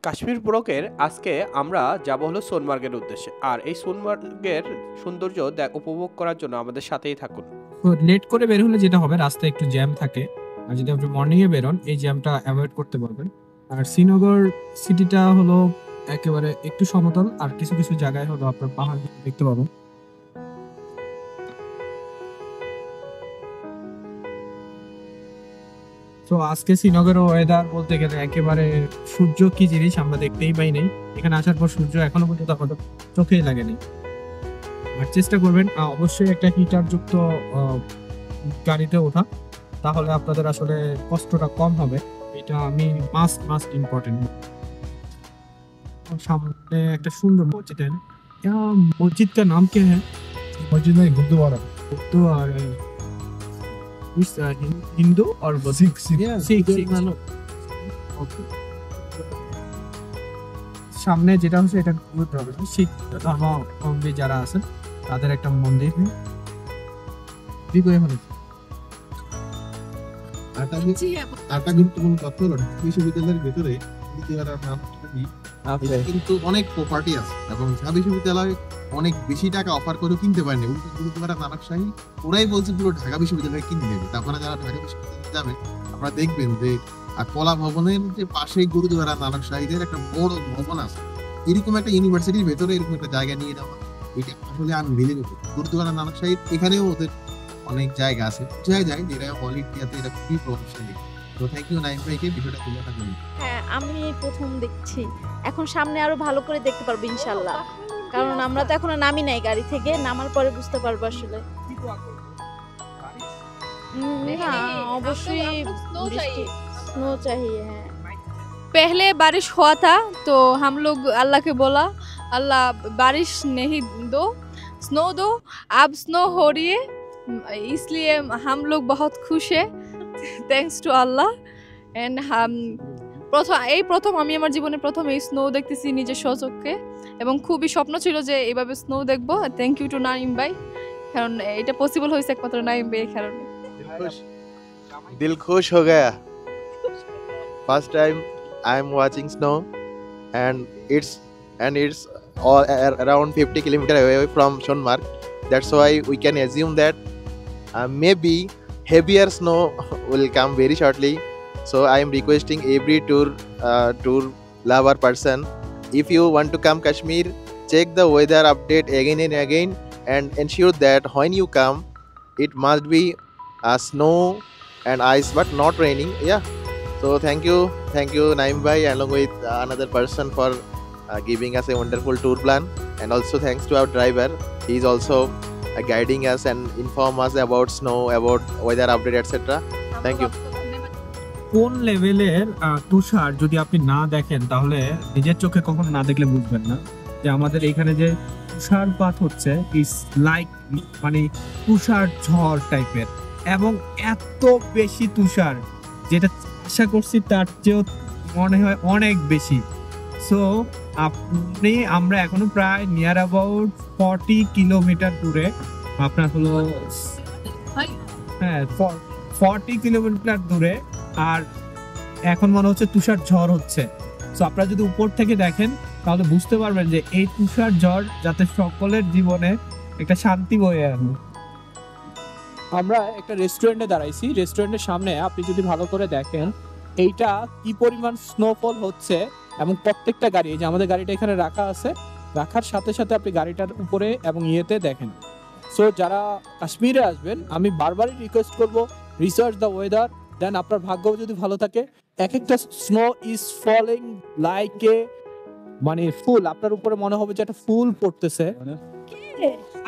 কাশ্মীর ব্লকের আজকে আমরা যাব হলো সোনমার্গের উদ্দেশ্যে। আর এই সোনমার্গের সৌন্দর্য উপভোগ করার জন্য আমাদের সাথেই থাকুন। তো লেট করে বের হলে যেটা হবে, রাস্তায় একটু জ্যাম থাকে, আর যদি আপনি মর্নিং এ বেরোন এই জ্যামটা অ্যাভয়েড করতে পারবেন। আর শ্রীনগর সিটিটা হলো একেবারে একটু সমতল, আর কিছু কিছু জায়গায় হলো আপনার পাহাড় দেখতে পাবেন। তো আজকে শ্রীনগরের ওয়েদার বলতে গেলে একেবারে সূর্য কি জিনিস আমরা দেখতেই পাই নাই। এখানে আসার পর সূর্য এখনো পর্যন্ত আমাদের চোখেই লাগেনি। আর চেষ্টা করবেন অবশ্যই একটা হিটার যুক্ত গাড়িতে ওঠা, তাহলে আপনাদের আসলে কষ্টটা কম হবে। এটা আমি মাস্ট ইম্পর্টেন্ট। সামনে একটা সুন্দর মসজিদ है। क्या मस्जिद का नाम क्या है? मस्जिद नहीं, गुरुद्वारा। गुरुद्वारा हिंदू और सिख सिख সামনে যেটা হচ্ছে এটা গুরুদ্বারা, শিখ ধর্মাবলম্বী যারা আছেন তাদের একটা মন্দির। একটা গুরুত্বপূর্ণ তথ্য হলো বিশ্ববিদ্যালয়ের ভেতরে গুরুদ্বারার নাম কিন্তু অনেক প্রপার্টি আছে, এবং ঢাকা বিশ্ববিদ্যালয় অনেক বেশি টাকা অফার করে কিনতে পারেনি। উল্টো গুরুদ্বারা নানকশাহী ওরাই বলছে পুরো ঢাকা বিশ্ববিদ্যালয় কিনে নেবে। তারপরে যারা ঢাকা বিশ্ববিদ্যালয়ে যাবেন আপনারা দেখবেন যে কলা ভবনের যে পাশেই গুরুদ্বারা নানকশাহীদের একটা বড় ভবন আছে। এরকম একটা ইউনিভার্সিটির ভেতরে এরকম একটা জায়গা নিয়ে যাওয়া, এটা আসলে আনবিলিভেবল। গুরুদ্বারা নানকশাহী এখানেও ওদের অনেক জায়গা আছে, বোঝাই যায় যে এরা অল ইন্ডিয়াতে এটা খুবই প্রভাবশালী। তো থ্যাংক ইউ নাইম ভাইকে বিষয়টা তুলে থাকবেন। হ্যাঁ, আমি প্রথম দেখছি, এখন সামনে আরো ভালো করে দেখতে পারবো ইনশাল্লাহ, কারণ আমরা তো এখনো নামি নাই গাড়ি থেকে, নামার পরে বুঝতে পারবো আসলে। না, অবশ্যই स्नो चाहिए है। पहले बारिश हुआ था तो हम लोग अल्लाह के बोला, अल्लाह बारिश नहीं दो, स्नो दो। अब स्नो हो रही है, इसलिए हम लोग बहुत खुश है। Thanks to Allah. एंड हम প্রথম আমি আমার জীবনে প্রথম এই স্নো দেখতেছি নিজের স্বচক্ষে, এবং খুবই স্বপ্ন ছিল যে এইভাবে স্নো দেখবো। থ্যাংক ইউ টু নাইম ভাই, কারণ এটা পসিবল হয়েছে একমাত্র নাইম ভাইয়ের কারণে। दिल खुश हो गया। First time I am watching snow, and it's all around 50 kilometer away from Sonmarg. That's why we can assume that maybe heavier snow will come very shortly. So I am requesting every tour lover person, if you want to come Kashmir, check the weather update again and again, and ensure that when you come it must be snow and ice but not raining. Yeah, so thank you Naim bhai along with another person for giving us a wonderful tour plan, and also thanks to our driver. He is also guiding us and inform us about snow, about weather update, etc. Thank you. কোন লেভেলের তুষার যদি আপনি না দেখেন তাহলে নিজের চোখে কখনো না দেখলে বুঝবেন না যে আমাদের এখানে যে তুষারপাত হচ্ছে ইজ লাইক মানে তুষার ঝড় টাইপের, এবং এত বেশি তুষার যেটা আশা করছি তার চেয়েও মনে হয় অনেক বেশি। সো আমরা এখনো প্রায় নিয়ার অ্যাবাউট 40 কিলোমিটার দূরে, আপনার হলো হ্যাঁ 40 কিলোমিটার দূরে, আর এখন মনে হচ্ছে তুষার ঝড় হচ্ছে। সো আপনারা যদি উপর থেকে দেখেন তাহলে বুঝতে পারবেন যে এই তুষার ঝড় যাতে সকলের জীবনে একটা শান্তি বয়ে আনে। আমরা একটা রেস্টুরেন্টে দাঁড়াইছি, রেস্টুরেন্টের সামনে আপনি যদি ভালো করে দেখেন এইটা কি পরিমাণ স্নোফল হচ্ছে, এবং প্রত্যেকটা গাড়ি, যে আমাদের গাড়িটা এখানে রাখা আছে, রাখার সাথে সাথে আপনি গাড়িটার উপরে এবং ইয়েতে দেখেন। সো যারা কাশ্মীরে আসবেন আমি বারবারই রিকোয়েস্ট করব, রিসার্চ দ্য ওয়েদার, দেন আপনার ভাগ্য যদি ভালো থাকে এক একটা snow is falling like a মানে ফুল, আপনার উপরে মনে হবে যে একটা ফুল পড়তেছে।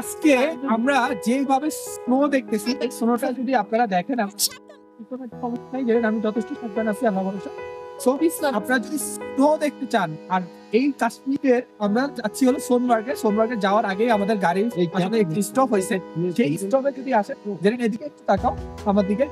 আজকে আমরা যেভাবে স্নো দেখতেছি এই স্নোটা যদি আপনারা দেখেন, আমি যথেষ্ট সাবধান আছি আমার ভরসা। সো আপনারা যদি স্নো দেখতে চান, আর এই কাশ্মীরের আমরা যাচ্ছি হলো সোনমার্গে, সোনমার্গে যাওয়ার আগে আমাদের গাড়ি আসলে একটি স্টপ হয়েছে, সেই স্টপে যদি আসে যেদিন এদিকে একটু তাকাও আমার দিকে,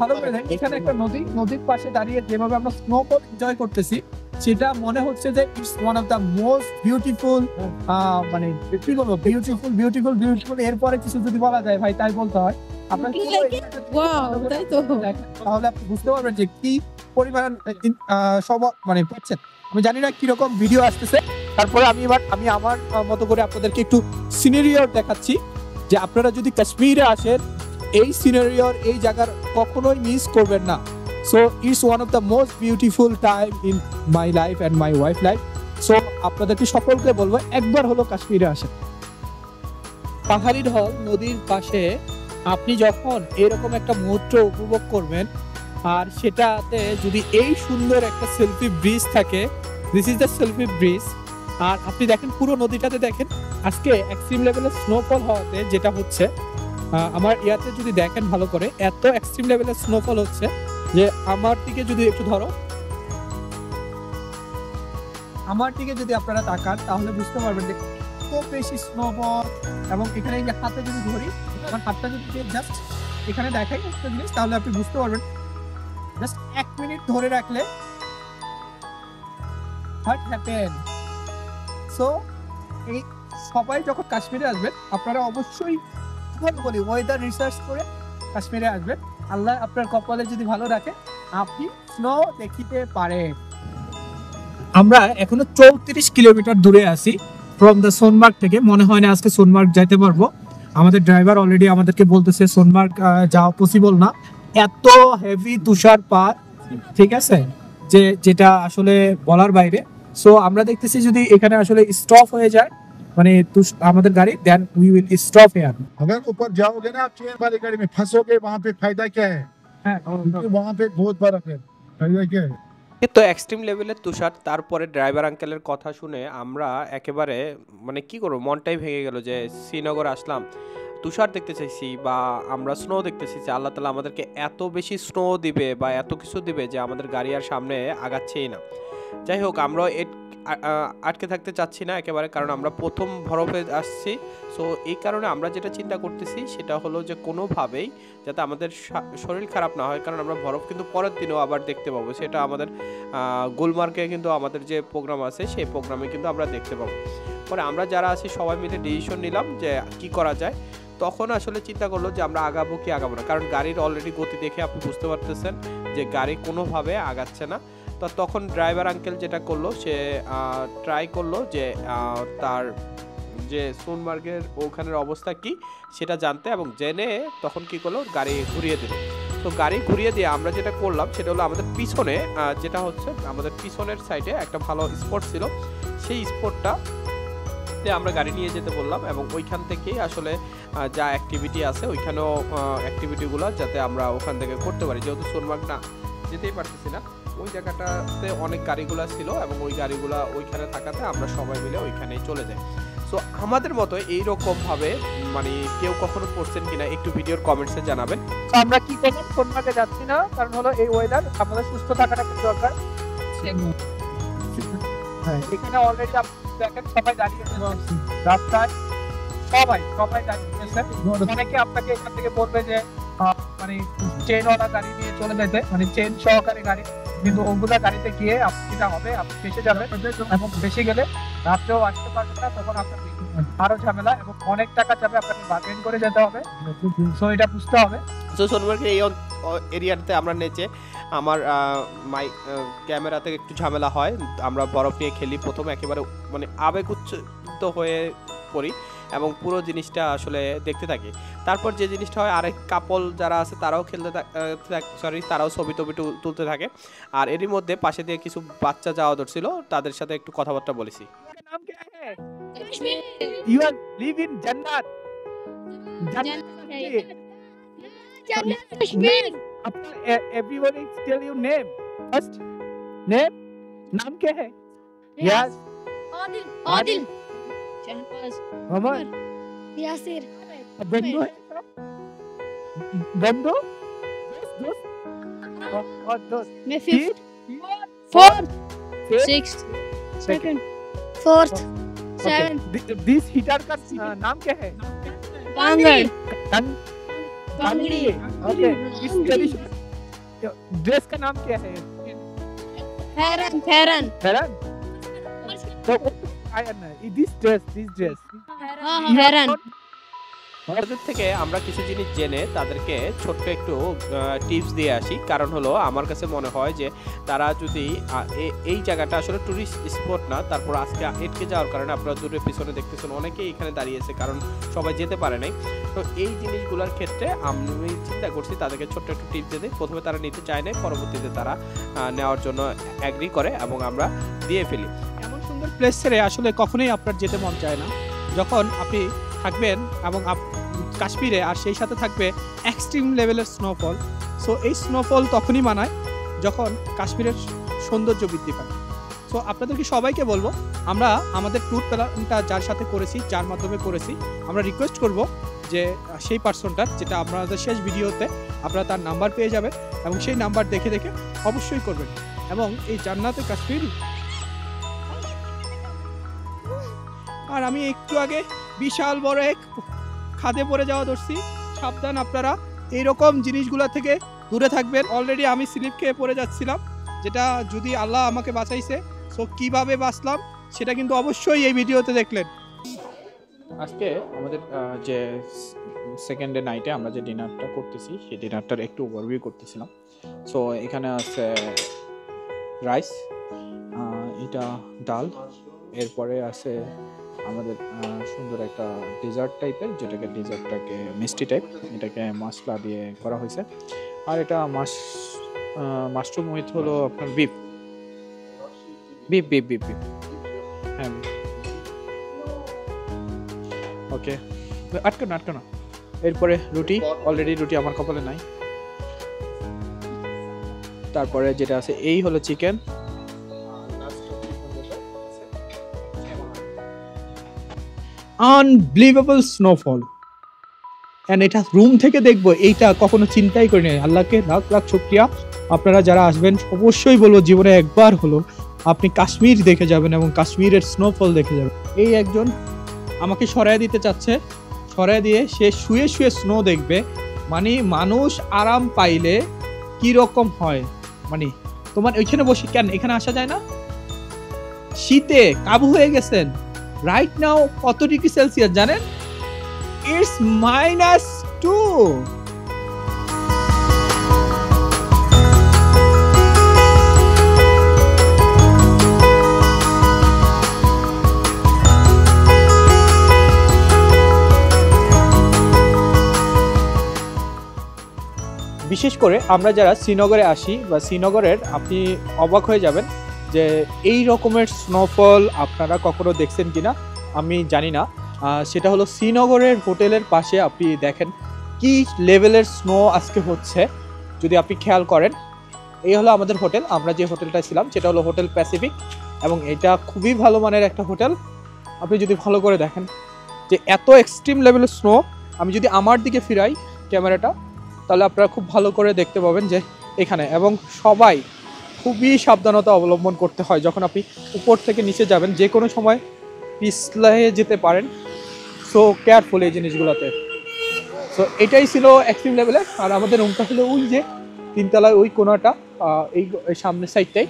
ভালো করে দেখেন এখানে একটা নদীর পাশে দাঁড়িয়ে যেভাবে আমরা স্নো এনজয় করতেছি, সেটা মনে হচ্ছে যে it's one of the most beautiful, মানে কি বলবো, বিউটিফুল। এরপরে কিছু যদি বলা যায় ভাই তাই বলতে হয়। আপনার তাই তো তাহলে আপনি বুঝতে পারবেন যে কি পরিমাণ সব মানে পাচ্ছেন। আমি জানি না কিরকম ভিডিও আসতেছে, তারপরে আমি আমার মতো করে আপনাদেরকে একটু সিনারিও দেখাচ্ছি যে আপনারা যদি কাশ্মীরে আসেন এই সিনারিওর এই জায়গার কখনোই মিস করবেন না। So it's one of the most beautiful time in my life and my wife life. So আপনাদেরকে সকলকে বলবো একবার হলো কাশ্মীরে আসেন। পাহাড়ি ঢল নদীর পাশে আপনি যখন এরকম একটা মুহূর্ত উপভোগ করবেন, আর সেটাতে যদি এই সুন্দর একটা সেলফি ব্রিজ থাকে, this is the selfie bridge, আর আপনি দেখেন পুরো নদীটাতে দেখেন আজকে এক্সট্রিম লেভেলের স্নোফল হওয়াতে যেটা হচ্ছে, আমার ইয়াতে যদি দেখেন ভালো করে, এত এক্সট্রিম লেভেলের স্নোফল হচ্ছে যে আমার দিকে যদি একটু ধরো, আমার দিকে যদি আপনারা তাকান তাহলে বুঝতে পারবেন যে খুব বেশি স্নোফল। এবং এখানে এই যে হাতে যদি ধরি, আমার হাতটা যদি জাস্ট এখানে দেখাই একটা জিনিস, তাহলে আপনি বুঝতে পারবেন জাস্ট 1 মিনিট ধরে রাখলে হোয়াট হ্যাপেন। সো এই সবাই যখন কাশ্মীরে আসবেন আপনারা অবশ্যই বলি ওয়েদার রিসার্চ করে কাশ্মীরে আসবেন। আল্লাহ আপনার কপালে যদি ভালো রাখে আপনি স্নো দেখিতে পারেন। আমরা এখনো 34 কিলোমিটার দূরে আছি ফ্রম দ্য সোনমার্গ থেকে। মনে হয় না আজকে সোনমার্গ যাইতে পারবো। আমাদের ড্রাইভার অলরেডি আমাদেরকে বলতেছে সোনমার্গ যাওয়া পসিবল না, এত হেভি তুষারপাত, ঠিক আছে, যেটা আসলে বলার বাইরে। সো আমরা দেখতেছি যদি এখানে আসলে স্টপ হয়ে যায় মানে আমাদের গাড়ি, then we will stop here. अगर ऊपर जाओगे ना आप ट्रेन वाली गाड़ी में फंसोगे, वहाँ पे फायदा क्या है? वहाँ पे बहुत बर्फ है, फायदा क्या है? তো এক্সট্রিম লেভেলের তুষার, তারপরে ড্রাইভার আঙ্কেলের কথা শুনে আমরা একেবারে মানে কি করবো, মনটাই ভেঙে গেল যে শ্রীনগর আসলাম, তুষার দেখতে চাইছি বা আমরা স্নো দেখতে চাইছি, আল্লাহ তাআলা আমাদেরকে এত বেশি স্নো দিবে বা এত কিছু দিবে যে আমাদের গাড়ি আর সামনে আগাচ্ছেই না। যাই হোক, আমরা আটকে থাকতে চাচ্ছি না একেবারে, কারণ আমরা প্রথম বরফে আসছি। সো এই কারণে আমরা যেটা চিন্তা করতেছি সেটা হলো যে কোনোভাবেই যাতে আমাদের শরীর খারাপ না হয়, কারণ আমরা বরফ কিন্তু পরের দিনও আবার দেখতে পাবো। সেটা আমাদের গুলমার্গে কিন্তু আমাদের যে প্রোগ্রাম আছে সেই প্রোগ্রামে কিন্তু আমরা দেখতে পাবো। পরে আমরা যারা আছি সবাই মিলে ডিসিশন নিলাম যে কি করা যায়। তখন আসলে চিন্তা করলো যে আমরা আগাবো কি আগাবো না, কারণ গাড়ির অলরেডি গতি দেখে আপনি বুঝতে পারতেছেন যে গাড়ি কোনোভাবে আগাচ্ছে না। তো তখন ড্রাইভার আঙ্কেল যেটা করলো, সে ট্রাই করলো যে তার যে সোনমার্গের ওখানের অবস্থা কি সেটা জানতে, এবং জেনে তখন কি করলো গাড়ি ঘুরিয়ে দিল। তো গাড়ি ঘুরিয়ে দিয়ে আমরা যেটা করলাম সেটা হলো আমাদের পিছনে যেটা হচ্ছে আমাদের পিছনের সাইডে একটা ভালো স্পট ছিল, সেই স্পটটা আমরা গাড়ি নিয়ে যেতে বললাম, এবং ওইখান থেকেই আসলে যা অ্যাক্টিভিটি আছে ওইখানেও অ্যাক্টিভিটিগুলো যাতে আমরা ওখান থেকে করতে পারি, যেহেতু সোনমার্গ না যেতেই পারতেছি না, ওই জায়গাটাতে অনেক গাড়িগুলো ছিল এবং ওই গাড়িগুলো ওইখানে থাকাতে আমরা সবাই মিলে ওইখানেই চলে যাই। সো আমাদের মতো এইরকমভাবে মানে কেউ কখনো পড়ছেন কিনা একটু ভিডিওর কমেন্টসে জানাবেন। আমরা কি করব, সোনমার্গে যাচ্ছি না, কারণ হলো এই ওয়েদার, আমাদের সুস্থ থাকাটা খুব দরকার। হ্যাঁ, এখানে অলরেডি দেখেন সবাই দাঁড়িয়ে আছে রাস্তায়, সবাই দাঁড়িয়ে আছে। অনেকে আপনাকে এখান থেকে বলবে যে মানে চেনওয়ালা গাড়ি নিয়ে চলে যেতে, মানে চেন সহকারী গাড়ি, কিন্তু ওগুলা গাড়িতে গিয়ে আপনি যেটা হবে আপনি ফেসে যাবেন, এবং বেশি গেলে রাত্রেও আসতে পারবেন না, তখন আপনার আরো ঝামেলা এবং অনেক টাকা যাবে, আপনাকে বার্গেন করে যেতে হবে। সো এটা বুঝতে হবে। সো সোনমার্গের এই এরিয়াতে আমরা নেচে আমার ক্যামেরাতে একটু ঝামেলা হয়, আমরা বরফ নিয়ে খেলি প্রথমে, একেবারে মানে আবেগ উচ্ছিত হয়ে পড়ি এবং পুরো জিনিসটা আসলে দেখতে থাকি। তারপর যে জিনিসটা হয়, আরেক কাপল যারা আছে তারাও তারাও ছবি তুলতে থাকে, আর এরই মধ্যে পাশে দিয়ে কিছু বাচ্চা যাওয়া ধরছিল, তাদের সাথে একটু কথাবার্তা বলেছি। নাম কি है? You are live in Jannat. Kashmir. Everybody tell you name first. Name? नाम क्या है? Yes. आदिल शहबाज अमर यासिर बंदू है सब? बंदू दोस्त और दोस्त मैं fifth fourth sixth second fourth seventh this heater का नाम क्या है? कांगड़ कांगड़ी। ओके, इस ट्रेडिशन ड्रेस का नाम क्या है? ফেরান Ferran? So, this dress. ফেরান ওদের থেকে আমরা কিছু জিনিস জেনে তাদেরকে ছোট্ট একটু টিপস দিয়ে আসি। কারণ হলো আমার কাছে মনে হয় যে তারা যদি এই জায়গাটা আসলে টুরিস্ট স্পট না, তারপর আজকে এটকে যাওয়ার কারণে আপনারা দূরের পিছনে দেখতেছেন অনেকেই এখানে দাঁড়িয়েছে, কারণ সবাই যেতে পারে নাই। তো এই জিনিসগুলোর ক্ষেত্রে আমি চিন্তা করছি তাদেরকে ছোট্ট একটু টিপস দিয়ে দিই। প্রথমে তারা নিতে চায় না, পরবর্তীতে তারা নেওয়ার জন্য অ্যাগ্রি করে এবং আমরা দিয়ে ফেলি। এমন সুন্দর প্লেস ছেড়ে আসলে কখনোই আপনার যেতে মন চায় না যখন আপনি থাকবেন এবং কাশ্মীরে, আর সেই সাথে থাকবে এক্সট্রিম লেভেলের স্নোফল। সো এই স্নোফল তখনই মানায় যখন কাশ্মীরের সৌন্দর্য বৃদ্ধি পায়। সো আপনাদেরকে সবাইকে বলবো, আমরা আমাদের ট্যুর প্ল্যানটা যার সাথে করেছি, যার মাধ্যমে করেছি, আমরা রিকোয়েস্ট করব যে সেই পার্সনটার, যেটা আপনাদের শেষ ভিডিওতে আপনারা তার নাম্বার পেয়ে যাবেন এবং সেই নাম্বার দেখে দেখে অবশ্যই করবেন। এবং এই জান্নাতে কাশ্মীর, আর আমি একটু আগে বিশাল বড় এক খাদে পড়ে যাওয়া ধরছি, সাবধান আপনারা এইরকম জিনিসগুলো থেকে দূরে থাকবেন। অলরেডি আমি স্লিপ খেয়ে পড়ে যাচ্ছিলাম, যেটা যদি আল্লাহ আমাকে বাঁচাইছে। সো কিভাবে বাঁচলাম সেটা কিন্তু অবশ্যই এই ভিডিওতে দেখলেন। আজকে আমাদের যে সেকেন্ড ডে নাইটে আমরা যে ডিনারটা করতেছি, সেই ডিনারটার একটু ওভারভিউ করতেছিলাম। সো এখানে আছে রাইস, এটা ডাল, এরপরে আছে আমাদের সুন্দর একটা ডেজার্ট টাইপের, যেটাকে ডেজার্টটাকে মিষ্টি টাইপ, এটাকে মশলা দিয়ে করা হয়েছে। আর এটা মাশরুম উইথ হলো আপনার বিফ। হ্যাঁ, ওকে, আটকে না। এরপরে রুটি, অলরেডি রুটি আমার কপালে নাই। তারপরে যেটা আছে এই হলো চিকেন। আনবিলিভেবল স্নোফল, এন্ড এটা রুম থেকে দেখবো, এইটা কখনো চিন্তাই করি নাই। আল্লাহকে লাখ লাখ শুকরিয়া। আপনারা যারা আসবেন অবশ্যই বলবো জীবনে একবার হলো আপনি কাশ্মীর দেখে যাবেন এবং কাশ্মীরের স্নোফল দেখে যাবেন। এই একজন আমাকে সরায় দিতে চাচ্ছে, সরায় দিয়ে সে শুয়ে শুয়ে স্নো দেখবে। মানে মানুষ আরাম পাইলে কি রকম হয়, মানে তোমার ওইখানে বসে কেন এখানে আসা যায় না? শীতে কাবু হয়ে গেছেন। রাইট নাও কত ডিগ্রি সেলসিয়াস জানেন? ইটস -2। বিশেষ করে আমরা যারা শ্রীনগরে আসি বা শ্রীনগরের, আপনি অবাক হয়ে যাবেন যে এই রকমের স্নোফল আপনারা কখনো দেখছেন কিনা আমি জানি না। সেটা হলো শ্রীনগরের হোটেলের পাশে আপনি দেখেন কি লেভেলের স্নো আজকে হচ্ছে, যদি আপনি খেয়াল করেন। এই হলো আমাদের হোটেল, আমরা যে হোটেলটা ছিলাম সেটা হলো হোটেল প্যাসিফিক, এবং এটা খুবই ভালো মানের একটা হোটেল। আপনি যদি ভালো করে দেখেন যে এত এক্সট্রিম লেভেলের স্নো, আমি যদি আমার দিকে ফিরাই ক্যামেরাটা, তাহলে আপনারা খুব ভালো করে দেখতে পাবেন যে এখানে, এবং সবাই খুবই সাবধানতা অবলম্বন করতে হয় যখন আপনি উপর থেকে নিচে যাবেন, যে কোনো সময় পিছলে যেতে পারেন। সো কেয়ারফুল এই জিনিসগুলোতে। সো এটাই ছিল এক্সট্রিম লেভেলের। আর আমাদের রুমটা ছিল ওই যে তিনতলায় ওই কোনাটা, এই সামনের সাইডটাই।